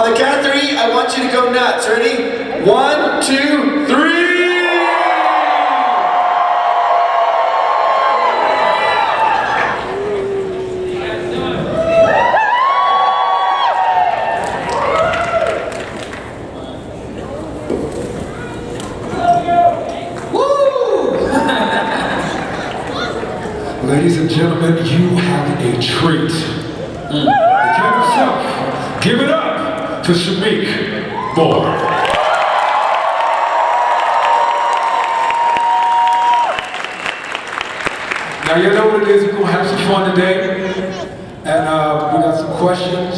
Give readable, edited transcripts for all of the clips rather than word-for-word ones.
On the count of three, I want you to go nuts. Ready? 1, 2, 3! Ladies and gentlemen, you have a treat. Give yourself, give it up to Shameik Moore. Now you know what it is, we're going to have some fun today. And we got some questions.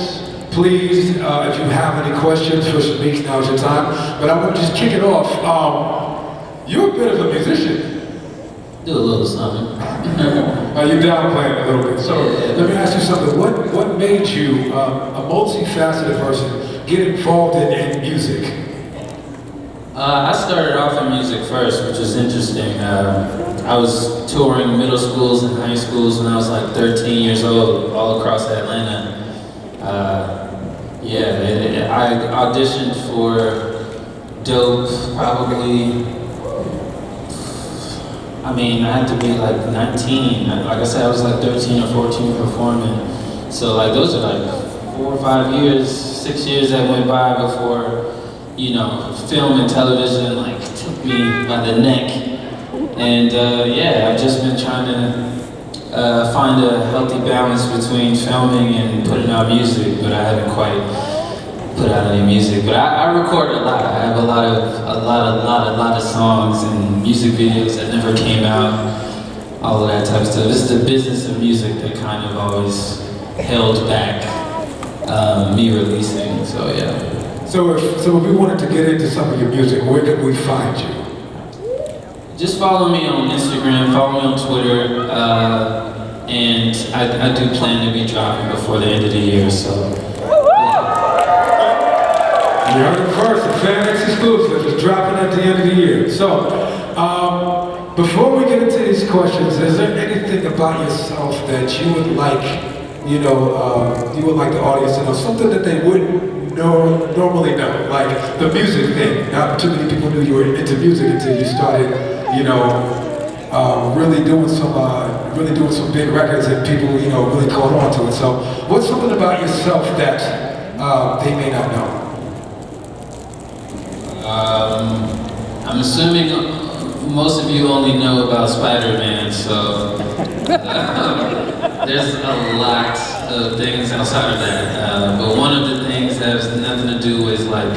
Please, if you have any questions for Shameik, now's your time. But I want to just kick it off. You're a bit of a musician. Do a little something. You downplaying a little bit. So let me ask you something. What made you, a multifaceted person, get involved in music? I started off in music first, which was interesting. I was touring middle schools and high schools when I was like 13 years old, all across Atlanta. I auditioned for Dope probably. I mean, I had to be like 19. Like I said, I was like 13 or 14 performing. So like those are like 4 or 5 years, 6 years that went by before, you know, film and television like took me by the neck. And I've just been trying to find a healthy balance between filming and putting out music, but I haven't quite put out any music. But I record a lot. I have a lot of songs and music videos that never came out, all of that type of stuff. It's the business of music that kind of always held back me releasing, so yeah. So if we wanted to get into some of your music, where could we find you? Just follow me on Instagram, follow me on Twitter, and I do plan to be dropping before the end of the year, so. You heard it first, the FanX exclusive is dropping at the end of the year. So, before we get into these questions, is there anything about yourself that you would like, you would like the audience to know, something that they wouldn't normally know, like the music thing? Not too many people knew you were into music until you started, really doing some big records and people, really caught on to it. So, what's something about yourself that they may not know? I'm assuming most of you only know about Spider-Man, so there's a lot of things outside of that. But one of the things that has nothing to do with like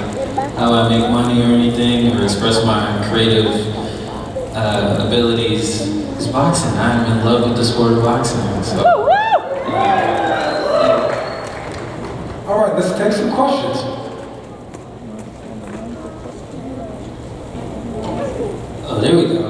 how I make money or anything or express my creative abilities is boxing. I'm in love with the sport of boxing. So. All right, let's take some questions. Oh, there we go.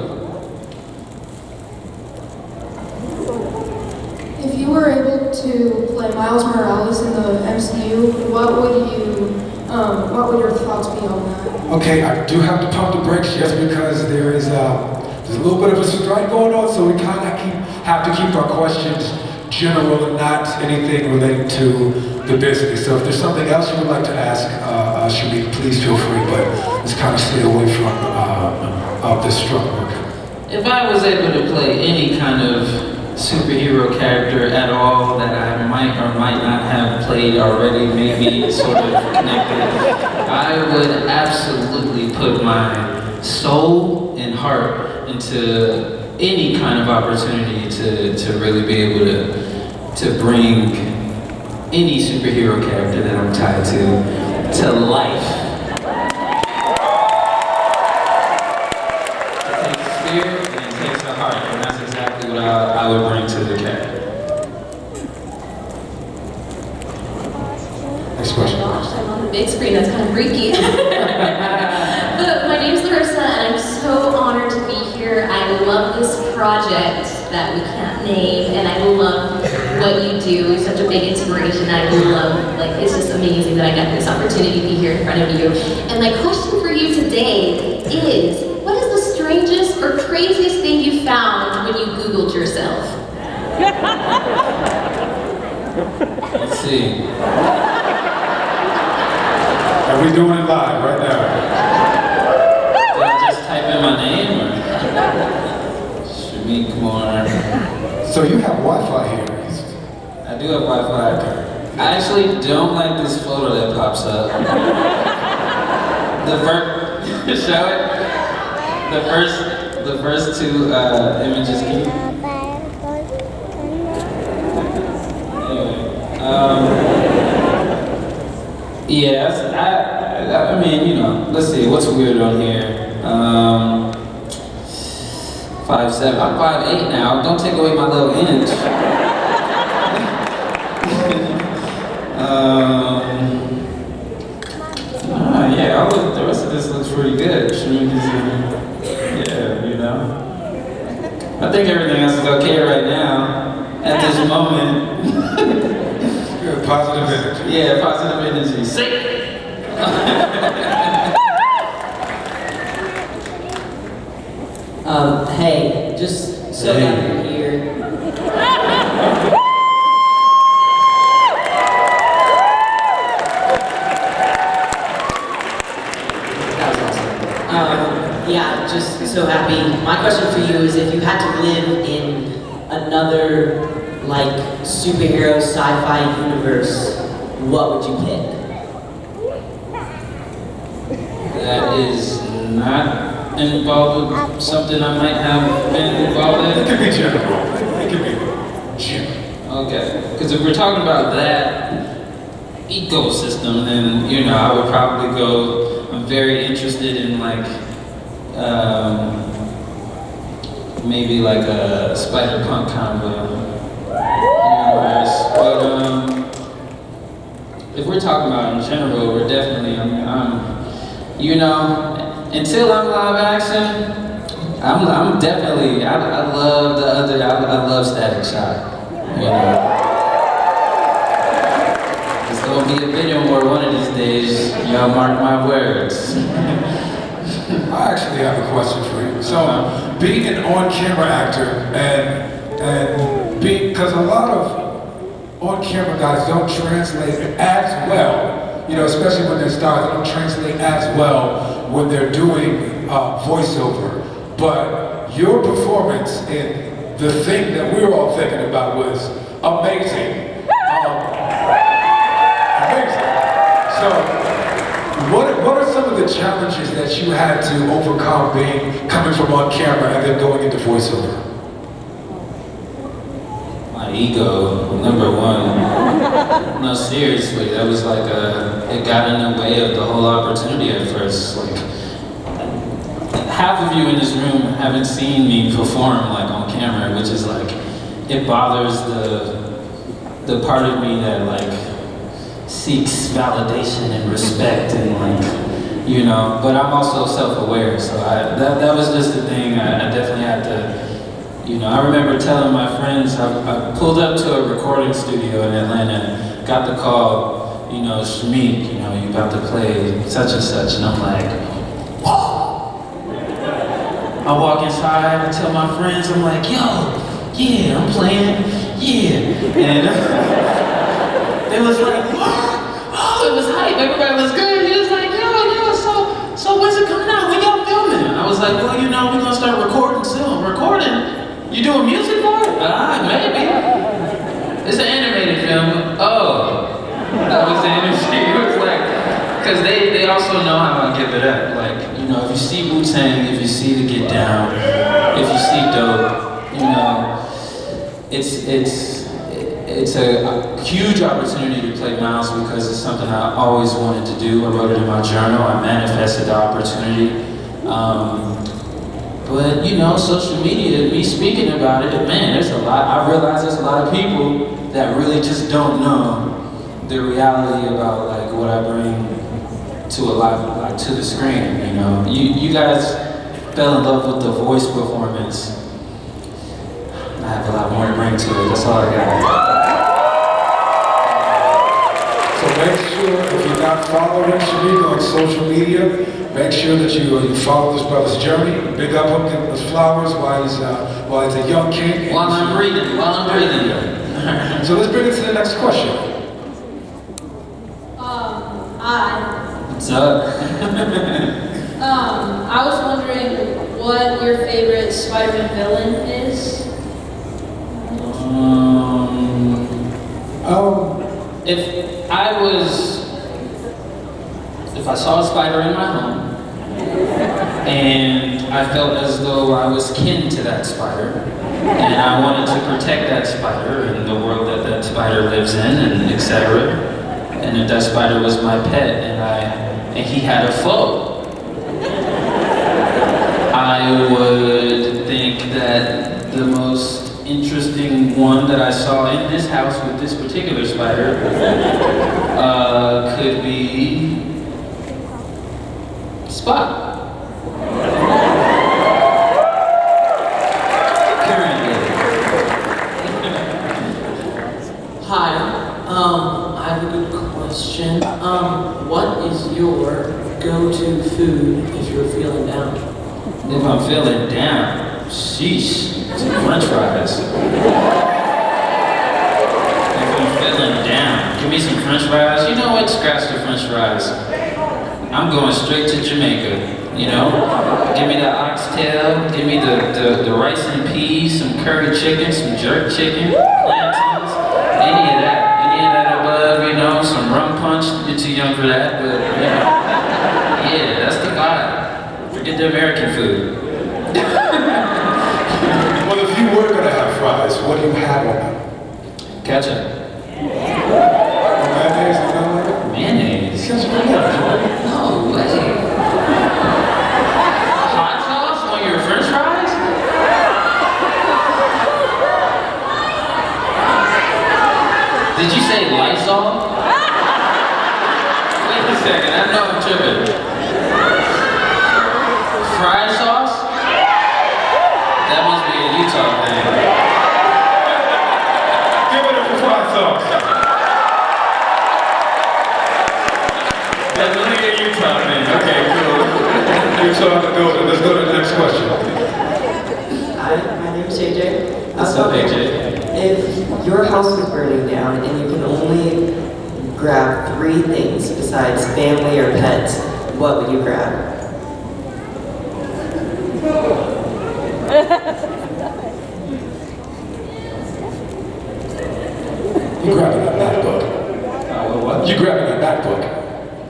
If you were able to play Miles Morales in the MCU, what would your thoughts be on that? Okay, I do have to pump the brakes just because there's a little bit of a strike going on, so we kind of have to keep our questions general and not anything related to the business. So if there's something else you would like to ask, Shameik, please feel free, but let's kind of stay away from this struggle. If I was able to play any kind of superhero character at all that I might or might not have played already, maybe sort of connected, I would absolutely put my soul and heart into any kind of opportunity to really be able to bring any superhero character that I'm tied to life. It takes spirit and it takes the heart, and that's exactly what I would bring to the character. Next question. Gosh, I'm on the big screen, that's kind of freaky. But my name's Larissa, and I'm so honored to be here. I love this project that we can't name, and I love what you do. It's such a big inspiration. I love, it's just amazing that I got this opportunity to be here in front of you. And my question for you today is, what is the strangest or craziest thing you found when you Googled yourself? Let's see. And we're doing it live right now. Did I just type in my name or? Shameik Moore. So you have Wi-Fi here. I do have Wi-Fi. I actually don't like this photo that pops up. The first, show it. The first two images. Anyway, yeah, I mean, you know, let's see, what's weird on here? 5'7", I'm 5'8" now, don't take away my little inch. Yeah, the rest of this looks pretty good. Yeah, you know. I think everything else is okay right now, at this moment. Good, positive energy. Yeah, positive energy. Sick! Hey, just so that you're here. That was awesome. Yeah, just so happy. My question for you is, if you had to live in another, like, superhero sci-fi universe, what would you pick? That is not involved with something I might have been involved It in. could be general. It could be general. Okay, because if we're talking about that ecosystem, then, you know, I would probably go, I'm very interested in like, maybe like a spider-punk kind of universe. But if we're talking about in general, we're definitely, you know, until I'm live action, I'm definitely, I love the other, I love Static Shock. You know. It's gonna be a video more one of these days, y'all mark my words. I actually have a question for you. So, being an on-camera actor and being, because a lot of on-camera guys don't translate as well, you know, especially when they're stars, they don't translate as well when they're doing voiceover. But your performance in the thing that we were all thinking about was amazing. Amazing. So, what are some of the challenges that you had to overcome coming from on camera and then going into voiceover? My ego, number one. No, seriously, that was like it got in the way of the whole opportunity at first. Like, half of you in this room haven't seen me perform like on camera, which is like, it bothers the part of me that like seeks validation and respect and like, you know, but I'm also self-aware, so that was just the thing I definitely had to, you know, I remember telling my friends, I pulled up to a recording studio in Atlanta, got the call, you know, Shameik, you know, you about to play such and such, and I'm like, whoa! I walk inside, I tell my friends, I'm like, yo, yeah, I'm playing, yeah. And they was like, what? Oh, it was hype, everybody was good. He was like, yo, so when's it coming out? When y'all filming? I was like, well, you know, we're gonna start recording soon. Recording? You doing music for it? Maybe. It's an animated film. Oh, that was the energy. It was like, because they also know how I give it up. Like, you know, if you see Wu-Tang, if you see The Get Down, if you see Dope, you know, it's a huge opportunity to play Miles because it's something I always wanted to do. I wrote it in my journal. I manifested the opportunity. But, you know, social media, me speaking about it, man, there's a lot. I realize there's a lot of people that really just don't know the reality about like what I bring to a live, like to the screen. You know, you guys fell in love with the voice performance. I have a lot more to bring to it. That's all I got. So make sure, if you're not following Shameik on social media, make sure that you follow this brother's journey. Big up him, give him his flowers while he's a young king. While I'm breathing. So let's bring it to the next question. Hi. What's up? I was wondering what your favorite Spider-Man villain is. If I saw a spider in my home, and I felt as though I was kin to that spider, and I wanted to protect that spider and the world that that spider lives in, and etc. And if that spider was my pet, and he had a foe, I would think that the most interesting one that I saw in this house with this particular spider could be Spot. Hi, I have a good question. What is your go-to food if you're feeling down? If I'm feeling down, sheesh, some french fries. If I'm feeling down, give me some french fries. You know what, scratch the french fries. I'm going straight to Jamaica, you know? Give me the oxtail, give me the rice and peas, some curry chicken, some jerk chicken, plantains, any of that above, you know, some rum punch. You're too young for that, but you know. Yeah, that's the vibe. Forget the American food. Well, if you were gonna have fries, what do you have on them? Ketchup. Mayonnaise and nothing like that? Mayonnaise? Ketchup. No way. Hot sauce on your french fries? Did you say Lysol? Wait a second, I know I'm tripping. Fried sauce? That must be a Utah thing. Give it up for fried sauce. That must be a Utah thing. Okay, cool. Utah, let's go to the next question. Hi, my name's JJ. What's up, AJ? If your house was burning down and you can only grab 3 things besides family or pets, what would you grab? You grabbing a MacBook. What? You grabbing a MacBook.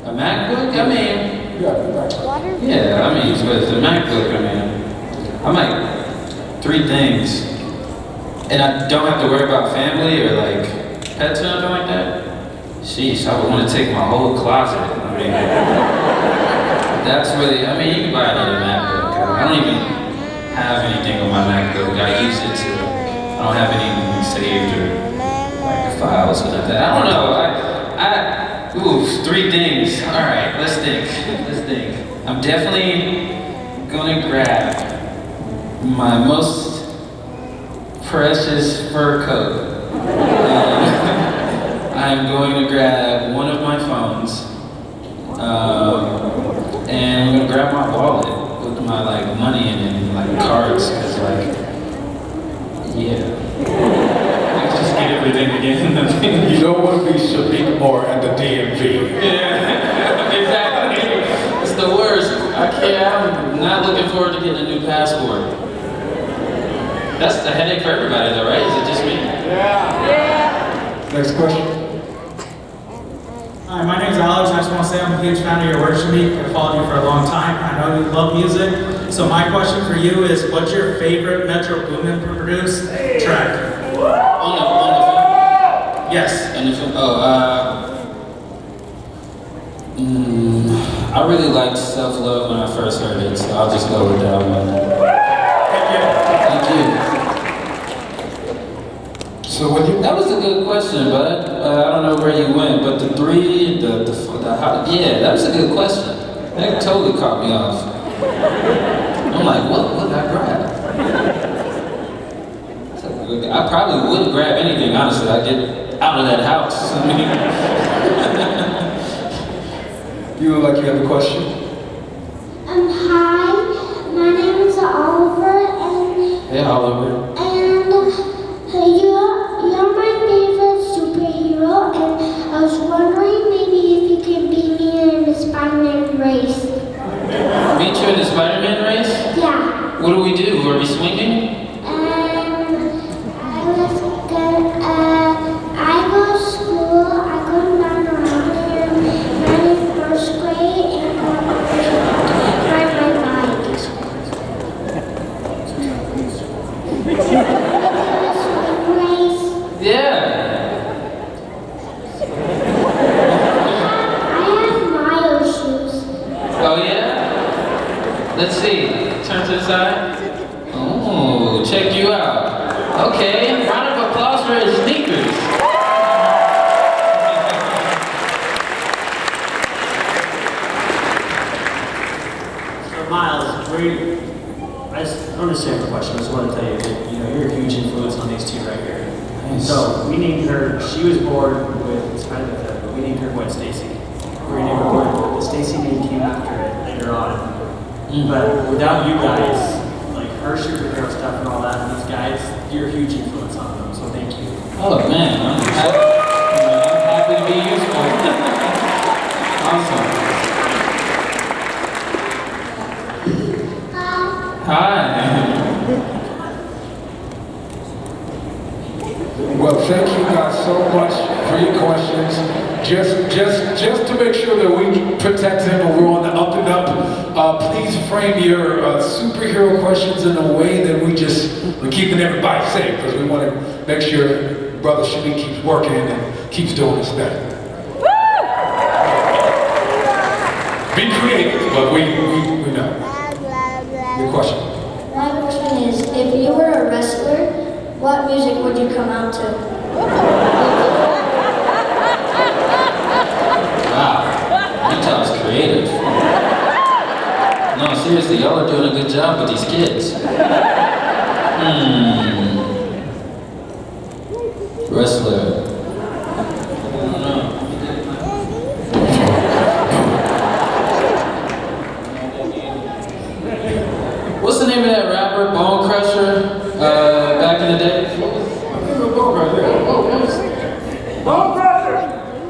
A MacBook? I mean, You grabbing a MacBook. yeah, I mean, with the MacBook, I mean, I'm like 3 things. And I don't have to worry about family or like pets or nothing like that. Sheesh, I would want to take my whole closet. I mean, that's really, I mean, you can buy another MacBook. I don't even have anything on my MacBook. I use it to, I don't have anything saved or like files or nothing. I don't know. Ooh, 3 things. All right, let's think. I'm definitely gonna grab my most precious fur coat. I'm going to grab one of my phones, and I'm gonna grab my wallet with my like money in it, and like cards, cause like, yeah. Let's just get everything again. You don't want to be Shameik Moore and the DMV. Yeah, exactly. It's the worst. I'm not looking forward to getting a new passport. That's the headache for everybody though, right? Is it just me? Yeah. Next question. Hi, my name's Alex. I just want to say I'm a huge fan of your work, Shameik. I've followed you for a long time. I know you love music. So my question for you is, what's your favorite Metro Boomin produced track? On the phone? Yes. On the phone? I really liked Self Love when I first heard it, so I'll just go with that one. Thank you. So when you That was a good question, bud. I don't know where you went, but the 3, yeah, that was a good question. That totally caught me off. I'm like, what did I grab? I probably wouldn't grab anything, honestly. I'd get out of that house. I mean, you look like you have a question. Hi, my name is Oliver, and hey, Oliver. You're my favorite superhero, and I was wondering maybe if you could be me in the Spider-Man Let's see. Turn to the side. Oh, check you out. Okay, round of applause for his sneakers. So Miles, I just understand the question. I just want to tell you that you're a huge influence on these two right here. Nice. So we named her. She was born with it's kind of pathetic, but we named her Gwen Stacy. We named her Gwen. The Stacy name came after it later on. But without you guys, like her superhero stuff and all that, and these guys, you're a huge influence on them. So thank you. Oh man, I'm happy to be useful. Awesome. Hi. Well, thank you guys so much for your questions. Just to make sure that we protect him and we're on the up and up, please frame your superhero questions in a way that we're keeping everybody safe, because we want to make sure Brother Shameik keeps working and keeps doing his thing. Be creative, but we know. Your question. My question is, if you were a wrestler, what music would you come out to? Wow, Utah's creative. No, seriously, y'all are doing a good job with these kids. Wrestler. I don't know. What's the name of that rapper, Bone Crusher, back in the day? Bone Crusher. Bone Crusher!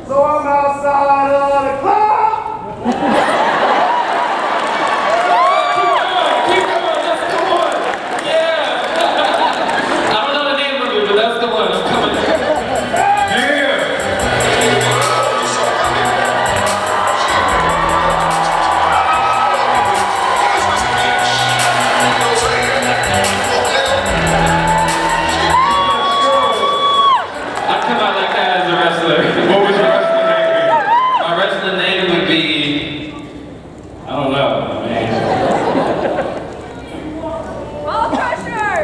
So I'm outside of the club! Keep going, that's the one! Yeah! I don't know the name of it, but that's the one. I'm coming.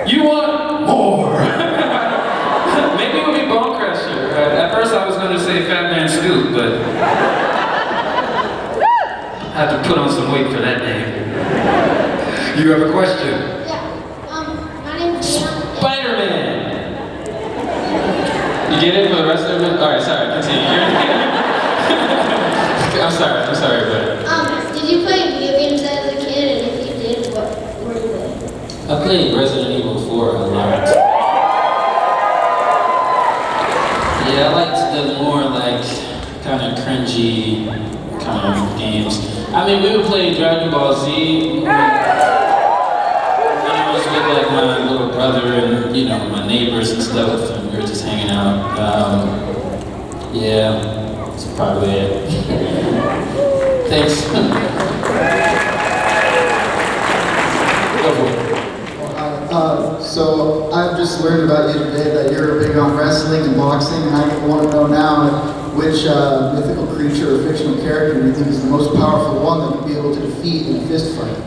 You want more? Maybe it would be Bone Crusher. At first I was going to say Fat Man Scoop, but I had to put on some weight for that name. You have a question? My name's Spider-Man! You get it for the rest of it? Alright, sorry, continue. I'm sorry, but... did you play video games as a kid? And if you did, what were you playing? I played Resident Evil 4 a lot. Yeah, I liked the more like kind of cringy kind of games. I mean, we would play Dragon Ball Z when I was with like my little brother and my neighbors and stuff, and we were just hanging out. Yeah, that's probably it. Thanks. Go for it. So I've just learned about you today that you're big on wrestling and boxing, and I want to know now which mythical creature or fictional character do you think is the most powerful one that you'd be able to defeat in a fist fight?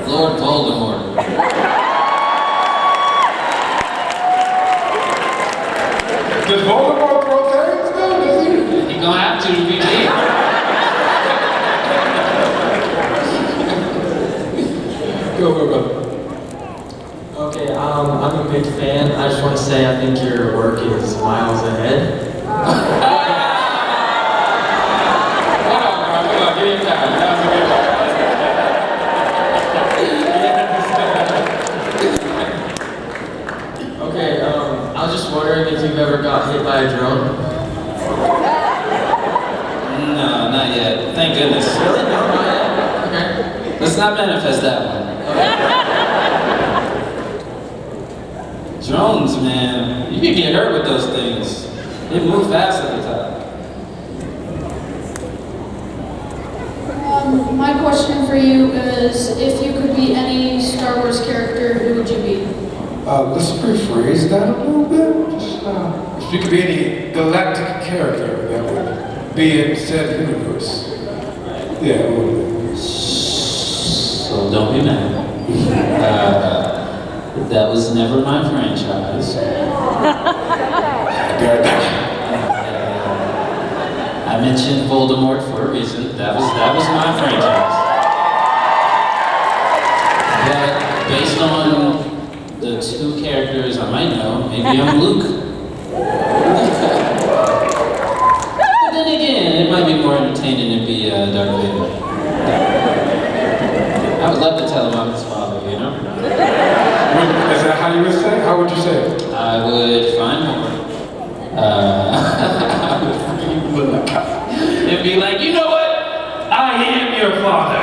Lord Voldemort. Does Voldemort throw things? No, does he? You're gonna have to be here. Go, brother. Okay, I'm a big fan. I just want to say I think your work is miles ahead. Okay, I was just wondering if you've ever got hit by a drone. No, not yet. Thank goodness. Really? No, not yet? Okay. Let's not manifest that one. Drones, man. You can get hurt with those things. They move fast at the top. My question for you is, if you could be any Star Wars character, who would you be? Let's rephrase that a little bit. Just If you could be any galactic character that would be in said universe. Yeah, what would it be? So don't be mad. That was never my franchise. I mentioned Voldemort for a reason. That was my franchise. But based on the two characters I might know, maybe I'm Luke. But then again, it might be more entertaining to be Darth Vader. I would love to tell him I'm his father, you know? Is that how you would say? How would you say it? I would find more. And be like, you know what? I am your father.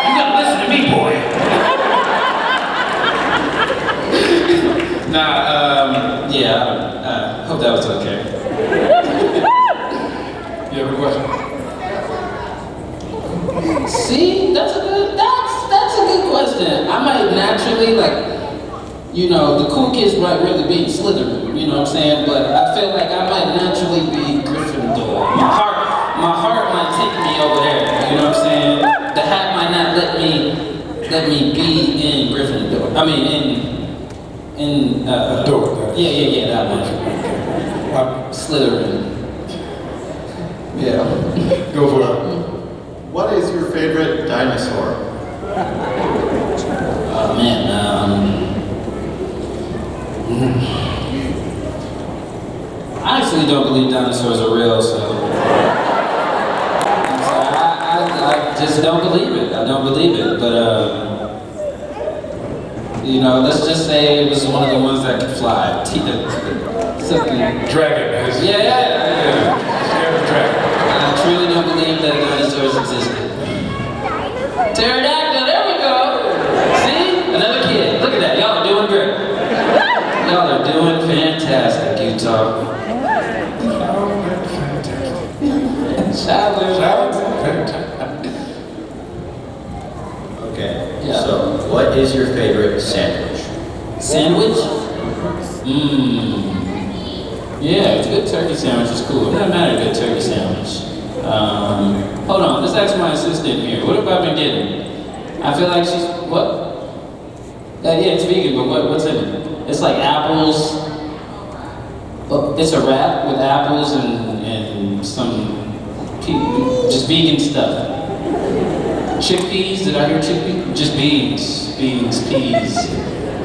You gotta listen to me, boy. Yeah, hope that was okay. You have a question? See, that's a good question. I might naturally, the cool kids might really be Slytherin, you know what I'm saying? But I feel like I might naturally be Gryffindor. My heart might take me over there, you know what I'm saying? The hat might not let me be in Gryffindor. I mean, in Door. Yeah, that one. Slytherin. Yeah. Go for it. What is your favorite dinosaur? Oh man, I actually don't believe dinosaurs are real, so I just don't believe it. I don't believe it, but let's just say it was one of the ones that could fly. Dragon. Yeah. Dragon. I truly don't believe that dinosaurs existed. Pterodactyl, there we go. See? Another kid. Look at that. Y'all are doing great. Y'all are doing fantastic, Utah. Shower. Okay. Yeah. So, what is your favorite sandwich? Sandwich? Yeah, a good turkey sandwich is cool. It doesn't matter, a good turkey sandwich. Hold on, let's ask my assistant here. What have I been getting? I feel like she's, what? Yeah, it's vegan, but what's in it? It's like apples. Well, it's a wrap with apples and some just vegan stuff. Chickpeas, did I hear chickpeas? Just beans,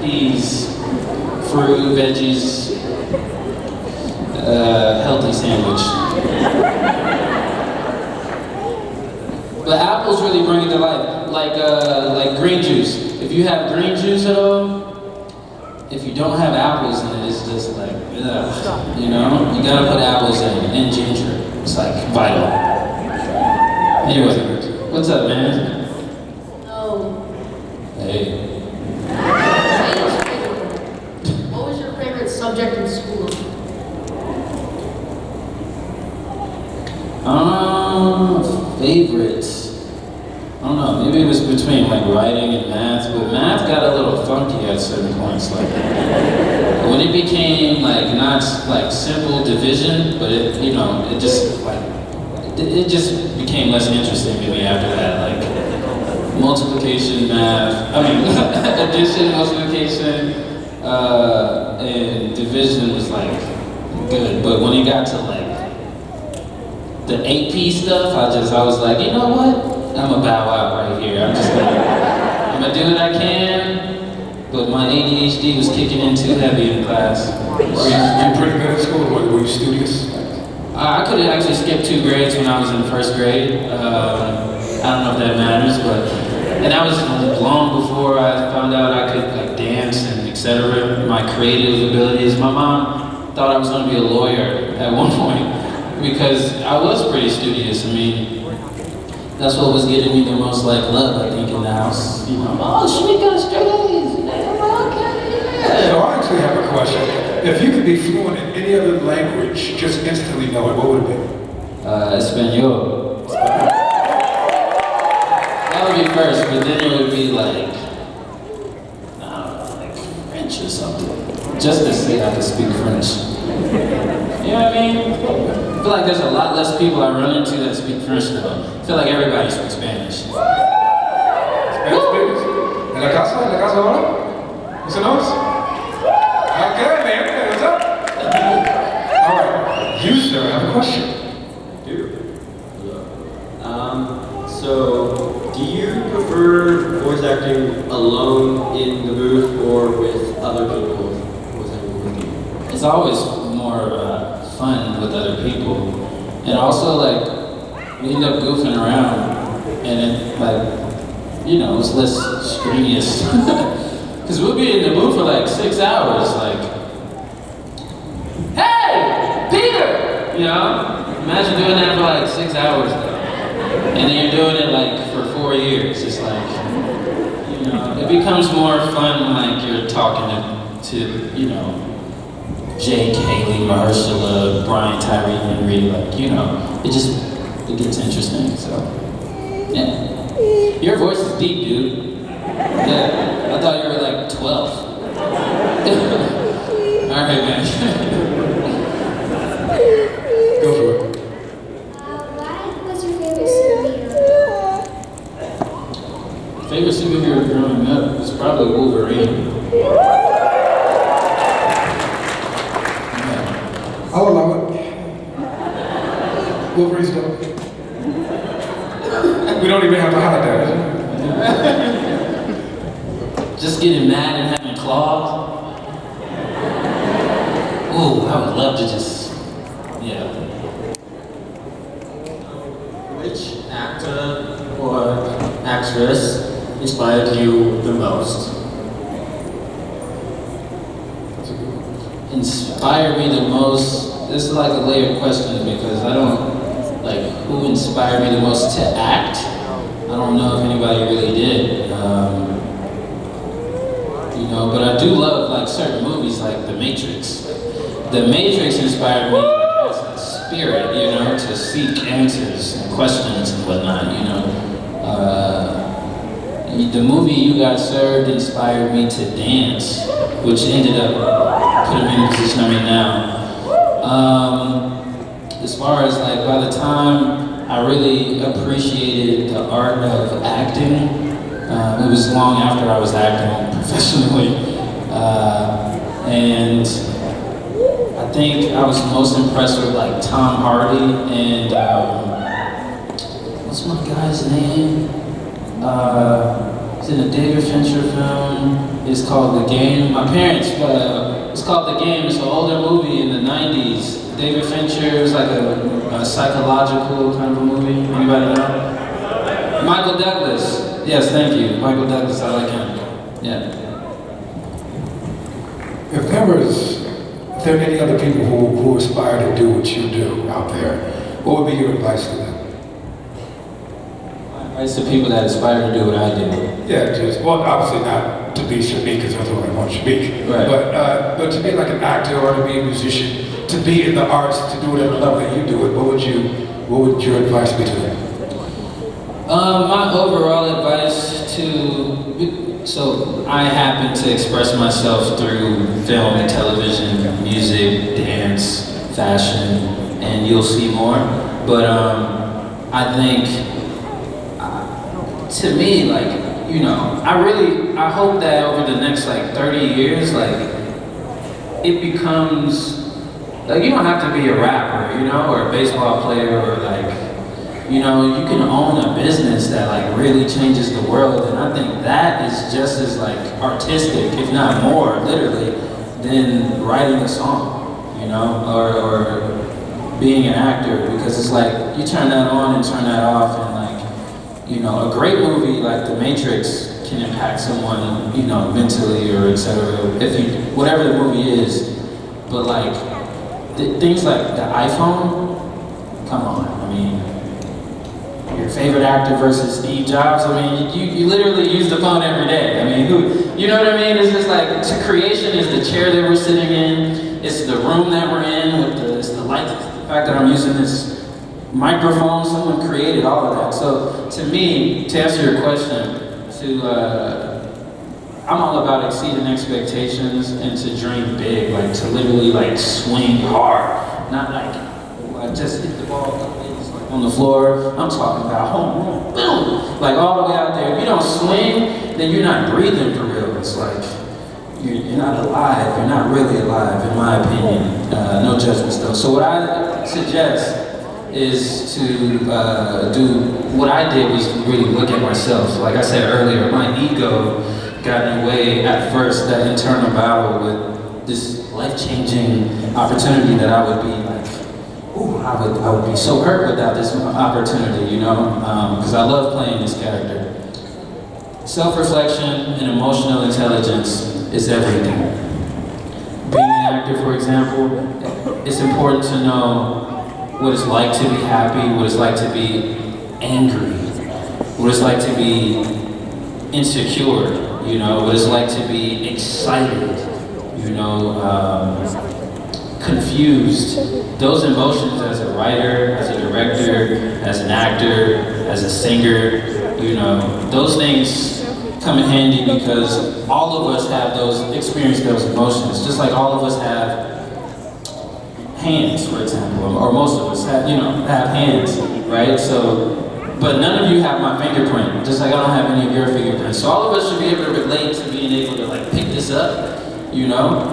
peas, fruit, veggies, healthy sandwich. But apples really bring it to life, like green juice. If you have green juice at all, if you don't have apples in it, it's just like, ugh, you gotta put apples in it, and ginger. It's like vital. Anyway, what's up, man? Hey. What was your favorite subject in school? Favorites. I don't know, maybe it was between writing and math, but math got a little funky at certain points. When it became not simple division, but it just became less interesting to me after that. Multiplication, addition, multiplication, and division was good. But when it got to the AP stuff, I was like, you know what? I'm gonna bow out right here. I'm gonna do what I can, but my ADHD was kicking in too heavy in class. Were you pretty good at school? Were you studious? I could have actually skipped 2 grades when I was in 1st grade. I don't know if that matters, and that was long before I found out I could dance and etc. My creative abilities. My mom thought I was gonna be a lawyer at one point because I was pretty studious. That's what was getting me the most love, I think, in the house. Oh, Shameik got straight A's. Okay, yeah. So I actually have a question. If you could be fluent in any other language, just instantly know it, what would it be? Espanol. That would be first, but then it would be French. French or something, just to say I can speak French. You know what I mean? I feel like there's a lot less people I run into that speak French though. I feel like everybody speaks Spanish. Spanish speakers? ¿En la casa? ¿En la casa ahora? ¿Eso no es? Okay, man. Okay, what's up? All right. You, sir, have a question. So, do you prefer voice acting alone in the booth or with other people voice acting with you? It's always more fun with other people. And also, like, we end up goofing around, and it, like, you know, it's less strenuous. Because we'll be in the booth for like 6 hours, like, hey, Peter! You know? Imagine doing that for like 6 hours, though. And then you're doing it like for 4 years. It's like, you know, it becomes more fun when like you're talking to you know, Jake, Haley, Mahershala, Brian, Tyree, Henry, like, you know, it gets interesting, so, yeah. Your voice is deep, dude. Yeah, I thought you were like 12. All right, man. Go for it. Favorite superhero growing up was probably Wolverine. Yeah. I'll allow it. Wolverine's dope. We don't even have to hide that. Just getting mad and having claws. Ooh, I would love to just, yeah. Which actor or actress inspired you the most? Inspired me the most, this is like a layered question because I don't, like, who inspired me the most to act? I don't know if anybody really did. You know, but I do love like certain movies like The Matrix. The Matrix inspired me as a spirit, you know, to seek answers and questions and whatnot, you know. The movie You Got Served inspired me to dance, which ended up putting me in the position I'm in now. As far as like, by the time I really appreciated the art of acting, it was long after I was acting professionally. And I think I was most impressed with like Tom Hardy and, what's my guy's name? It's in a David Fincher film. It's called The Game. My parents, it's called The Game. It's an older movie in the 90s. David Fincher, it was like a psychological kind of a movie. Anybody know? Michael Douglas. Yes, thank you. Michael Douglas, I like him. Yeah. If there are any other people who aspire to do what you do out there, what would be your advice to them? Advice to people that aspire to do what I do. Yeah, just, well, obviously not to be Shameik, because that's only one Shameik. Right. But to be like an actor or to be a musician, to be in the arts, to do whatever level that you do it, what would your advice be to them? My overall advice so I happen to express myself through film and television, music, dance, fashion, and you'll see more. But I think, to me, like, you know, I hope that over the next like 30 years, like, it becomes, like, you don't have to be a rapper, you know, or a baseball player, or like, you know, you can own a business that like really changes the world, and I think that is just as like artistic, if not more, literally, than writing a song, you know, or being an actor, because it's like you turn that on and turn that off, and like, you know, a great movie like The Matrix can impact someone, you know, mentally or etc. Whatever the movie is, but like things like the iPhone, come on, I mean. Your favorite actor versus Steve Jobs. I mean, you literally use the phone every day. I mean, you know what I mean? It's just like, creation is the chair that we're sitting in. It's the room that we're in it's the light. The fact that I'm using this microphone, someone created all of that. So to me, to answer your question, I I'm all about exceeding expectations and to dream big, like to literally like swing hard, not like just hit the ball on the floor. I'm talking about home run, boom, like all the way out there. If you don't swing, then you're not breathing for real. It's like you're not alive. You're not really alive, in my opinion. No judgments though. So what I suggest is to do what I did was really look at myself. Like I said earlier, my ego got in the way at first, that internal battle with this life-changing opportunity that I would be like, ooh, I would be so hurt without this opportunity, you know, because I love playing this character. Self-reflection and emotional intelligence is everything. Being an actor, for example, it's important to know what it's like to be happy, what it's like to be angry, what it's like to be insecure, you know, what it's like to be excited, you know, confused. Those emotions as a writer, as a director, as an actor, as a singer, you know, those things come in handy because all of us have experience those emotions, just like all of us have hands, for example, or most of us have, have hands, right? So, but none of you have my fingerprint, just like I don't have any of your fingerprints. So all of us should be able to relate to being able to like pick this up, you know?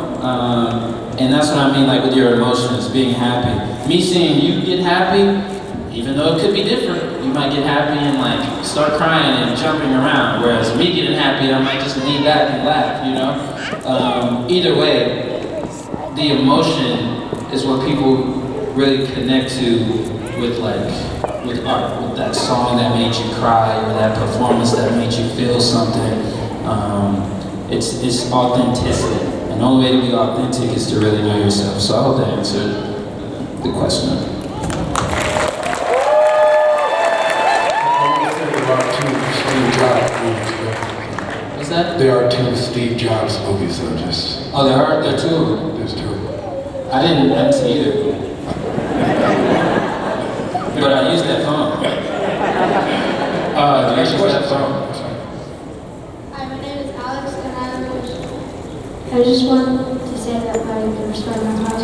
And that's what I mean, like with your emotions, being happy. Me seeing you get happy, even though it could be different, you might get happy and like start crying and jumping around, whereas me getting happy, I might just lean back and laugh, you know? Either way, the emotion is what people really connect to with art, with that song that made you cry or that performance that made you feel something. It's authenticity. And the only way to be authentic is to really know yourself. So I hope that answered the question. What's that? There are 2 Steve Jobs movies, so just... Oh, there are 2 of them? There's 2. I didn't see either. But I used that phone. Do you use that phone? Hi, my name is Alex, and I just wanted to say that I respect my class.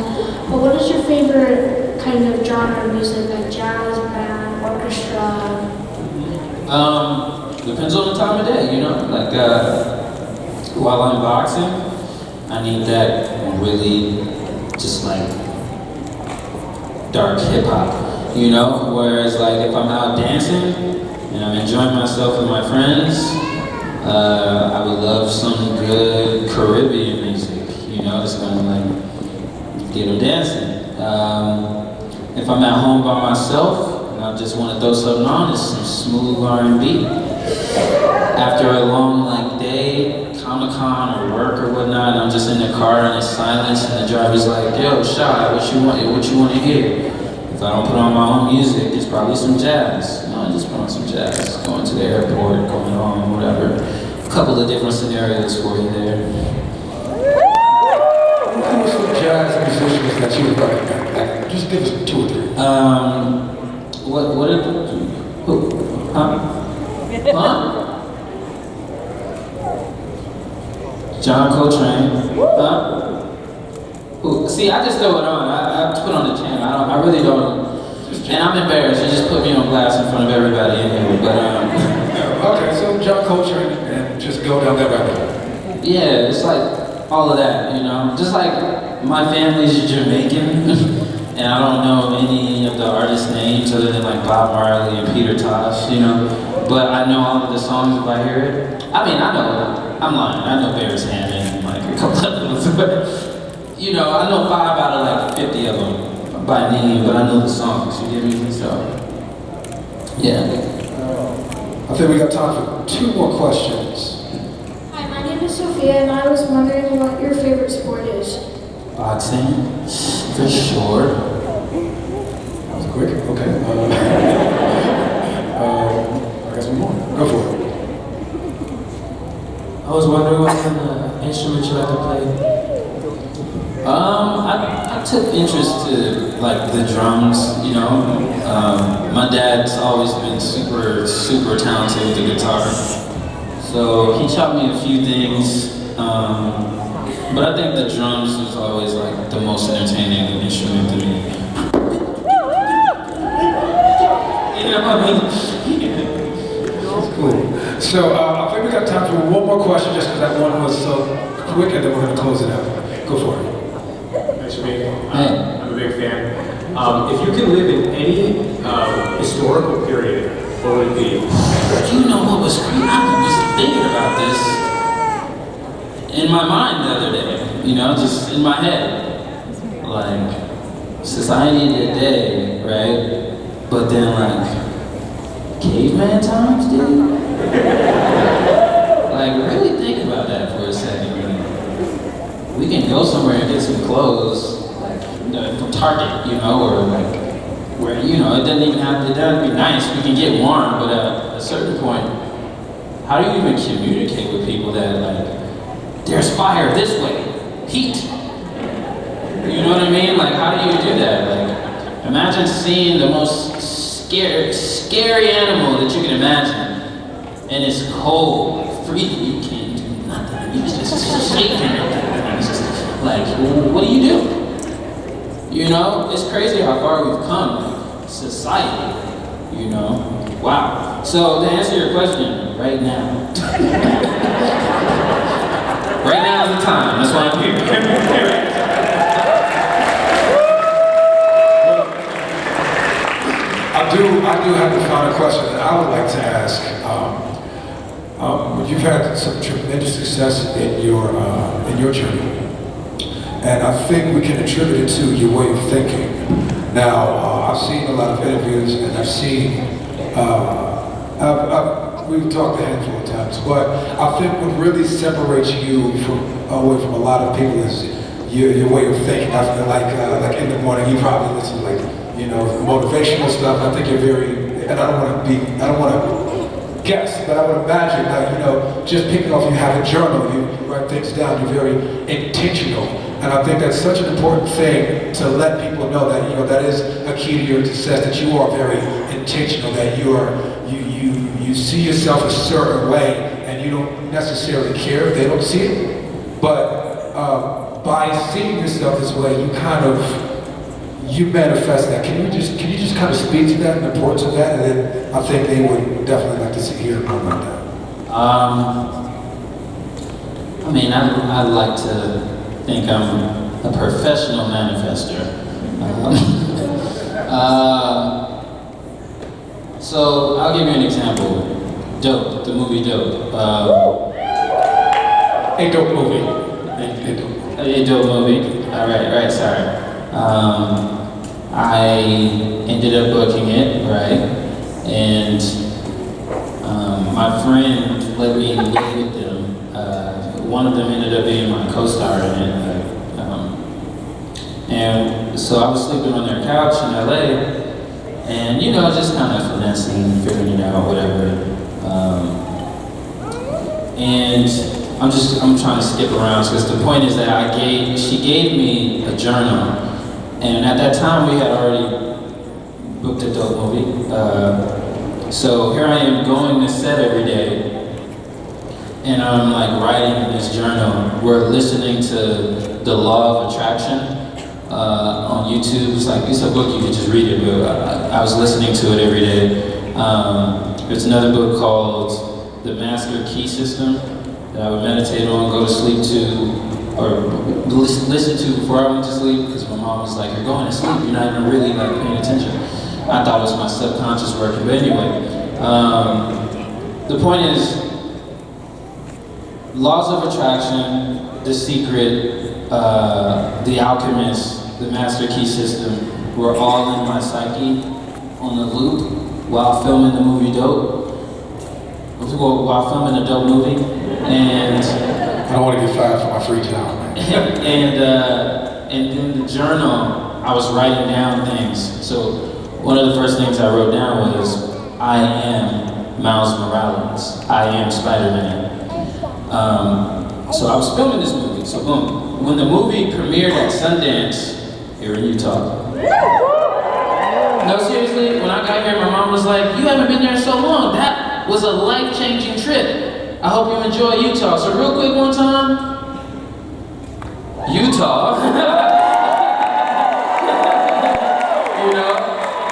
But what is your favorite kind of genre of music, like jazz, band, orchestra? Depends on the time of day, you know? Like, while I'm boxing, I need that really just like dark hip hop, you know? Whereas like if I'm out dancing and I'm enjoying myself with my friends, I would love some good Caribbean music, you know? It's gonna like get them dancing. If I'm at home by myself and I just want to throw something on, it's some smooth R&B. After a long like day, Comic-Con or work or whatnot, I'm just in the car and it's silence and the driver's like, yo, Shy, what you want to hear? If I don't put on my own music, it's probably some jazz. No, I just put on some jazz. Going to the airport, going home, whatever. A couple of different scenarios for you there. Who are some jazz musicians that you would recommend? Just give us 2 or 3. What are who? Huh? John Coltrane. Ooh, see, I just throw it on. I put on the jam. I really don't. And I'm embarrassed. You just put me on blast in front of everybody in here. But okay, so John Coltrane, and just go down that rabbit hole. Yeah, it's like all of that, you know. Just like my family's Jamaican, and I don't know any of the artists' names other than like Bob Marley and Peter Tosh, you know. But I know all of the songs if I hear it. I mean, I know, I'm lying, I know Barris Hammond and like a couple of them, but you know, I know 5 out of like 50 of them by name, but I know the songs, you get me? So, yeah. I think we got time for 2 more questions. Hi, my name is Sophia, and I was wondering what your favorite sport is. Boxing, for sure. That was quick, okay. I guess one more. Go for it. I was wondering what kind of instrument you like to play. I took interest to like the drums, you know. My dad's always been super talented with the guitar. So he taught me a few things, but I think the drums was always like the most entertaining instrument to me. You know what I mean? Cool. So I think we got time for one more question just because that one was so quick and then we're going to close it out. Go for it. Thanks for being I'm a big fan. If you could live in any historical period, what would it be? You know what was crazy? I was thinking about this in my mind the other day, you know, just in my head. Like, society today, right? But then like, caveman times, dude? Like, really think about that for a second. We can go somewhere and get some clothes, like, from Target, you know, or like, where, you know, it doesn't be nice, we can get warm, but at a certain point, how do you even communicate with people that, like, there's fire this way, heat? You know what I mean? Like, how do you do that? Like, imagine seeing the most scary animal that you can imagine, and it's cold, like, freezing, you can't do nothing, you're just shaking. It's just like, what do you do? You know, it's crazy how far we've come, like, society, you know? Wow. So to answer your question, right now. Right now is the time, that's why I'm here. I do have the final question that I would like to ask. You've had some tremendous success in your journey, and I think we can attribute it to your way of thinking. Now, I've seen a lot of interviews, and I've seen, we've talked a handful of times, but I think what really separates you away from a lot of people is your way of thinking. I feel like in the morning, you probably listen to, like, you know, motivational stuff. I think you're very, and I don't want to guess, but I would imagine that, you know, just picking off, you have a journal, you write things down, you're very intentional. And I think that's such an important thing to let people know that, you know, that is a key to your success, that you are very intentional, that you see yourself a certain way and you don't necessarily care if they don't see it. But by seeing yourself this way, you manifest that. Can you just kind of speak to that and the importance of that? And then I think they would definitely like to hear more about that. I mean, I like to think I'm a professional manifester. So I'll give you an example. Dope, the movie Dope. A dope movie. A dope movie. All right, sorry. I ended up booking it, right? And my friend let me live with them. One of them ended up being my co-star in it. And so I was sleeping on their couch in LA, and, you know, just kind of finessing, figuring it out, whatever. And I'm trying to skip around because the point is that she gave me a journal, and at that time we had already booked a dope movie. So here I am going to set every day, and I'm like writing in this journal. We're listening to The Law of Attraction on YouTube. It's a book, you can just read it, but I was listening to it every day. There's another book called The Master Key System that I would meditate on, go to sleep to, or listen to before I went to sleep, because my mom was like, you're going to sleep, you're not even really like paying attention. I thought it was my subconscious working, but anyway. The point is, Laws of Attraction, The Secret, The Alchemist, The Master Key System were all in my psyche on the loop while filming the movie Dope. While filming a dope movie, and I don't want to get fired for my free time. and in the journal, I was writing down things. So one of the first things I wrote down was, I am Miles Morales. I am Spider-Man. So I was filming this movie. So boom, when the movie premiered at Sundance here in Utah. No, seriously, when I got here, my mom was like, you haven't been there so long. That was a life-changing trip. I hope you enjoy Utah. So real quick one time, Utah. You know,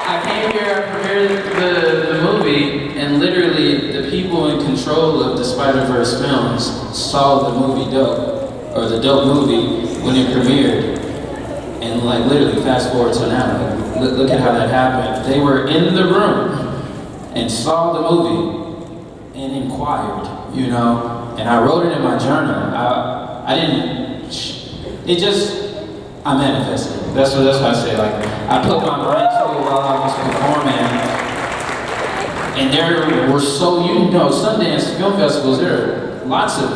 I came here, I premiered the movie, and literally the people in control of the Spider-Verse films saw the movie Dope, or the Dope movie when it premiered. And like literally fast forward to now, like, look at how that happened. They were in the room and saw the movie and inquired, you know? And I wrote it in my journal. I manifested it. That's what I say. Like, I put my mind to it while I was performing. And there were Sundance film festivals, there are lots of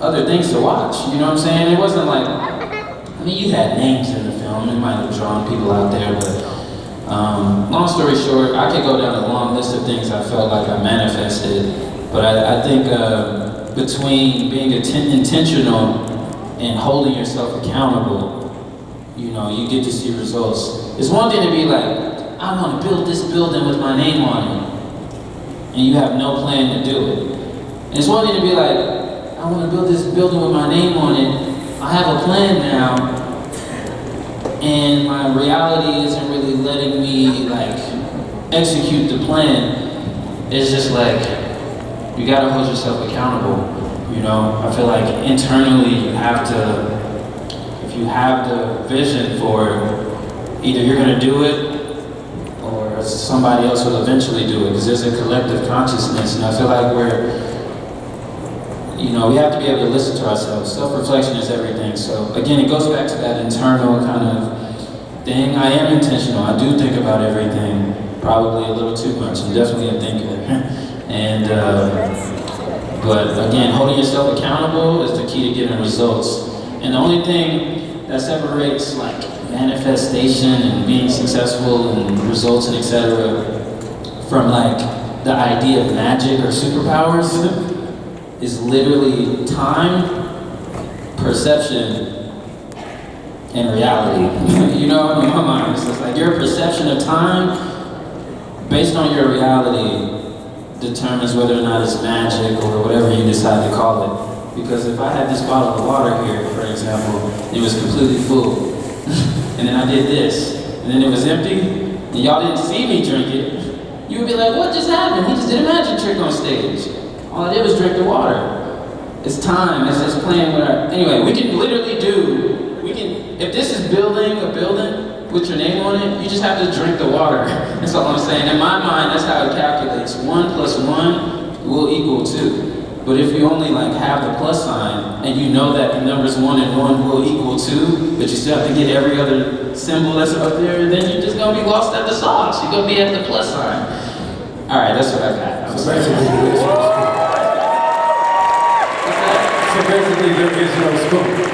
other things to watch. You know what I'm saying? It wasn't like, I mean, you had names in the film. It might have drawn people out there, but long story short, I could go down a long list of things I felt like I manifested. But I think between being intentional and holding yourself accountable, you know, you get to see results. It's one thing to be like, I want to build this building with my name on it, and you have no plan to do it. And it's one thing to be like, I want to build this building with my name on it. I have a plan now, and my reality isn't really letting me like execute the plan. It's just like, you gotta hold yourself accountable. You know, I feel like internally you have to, if you have the vision for it, either you're gonna do it or somebody else will eventually do it, because there's a collective consciousness, and I feel like we have to be able to listen to ourselves. Self-reflection is everything. So again, it goes back to that internal kind of thing. I am intentional. I do think about everything, probably a little too much. I'm definitely a thinker. And but again, holding yourself accountable is the key to getting results. And the only thing that separates like manifestation and being successful and results and etc. from like the idea of magic or superpowers is literally time, perception, and reality. You know, in my mind, it's just like your perception of time based on your reality determines whether or not it's magic or whatever you decide to call it. Because if I had this bottle of water here, for example, it was completely full, and then I did this, and then it was empty, and y'all didn't see me drink it, you would be like, what just happened? He just did a magic trick on stage. All I did was drink the water. It's time, it's just playing with our, anyway, we can literally if this is building a building with your name on it, you just have to drink the water. That's all I'm saying. In my mind, that's how it calculates. 1 + 1 will equal 2. But if you only like have the plus sign, and you know that the numbers 1 and 1 will equal 2, but you still have to get every other symbol that's up there, then you're just gonna be lost at the sauce. You're gonna be at the plus sign. All right, that's what I got. So basically, there is no spoon.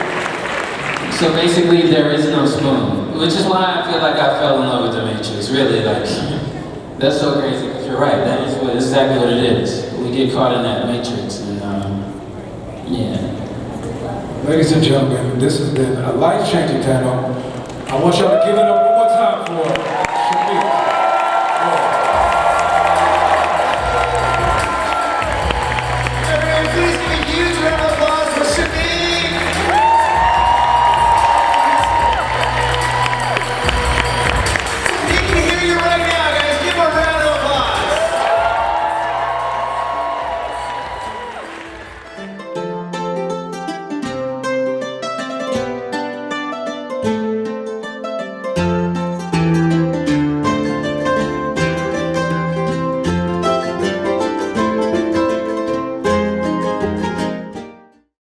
So basically, there is no spoon, which is why I feel like I fell in love with the Matrix. Really, like, that's so crazy, because you're right, that is exactly what it is. We get caught in that Matrix, and yeah. Ladies and gentlemen, this has been a life-changing panel. I want y'all to give it up.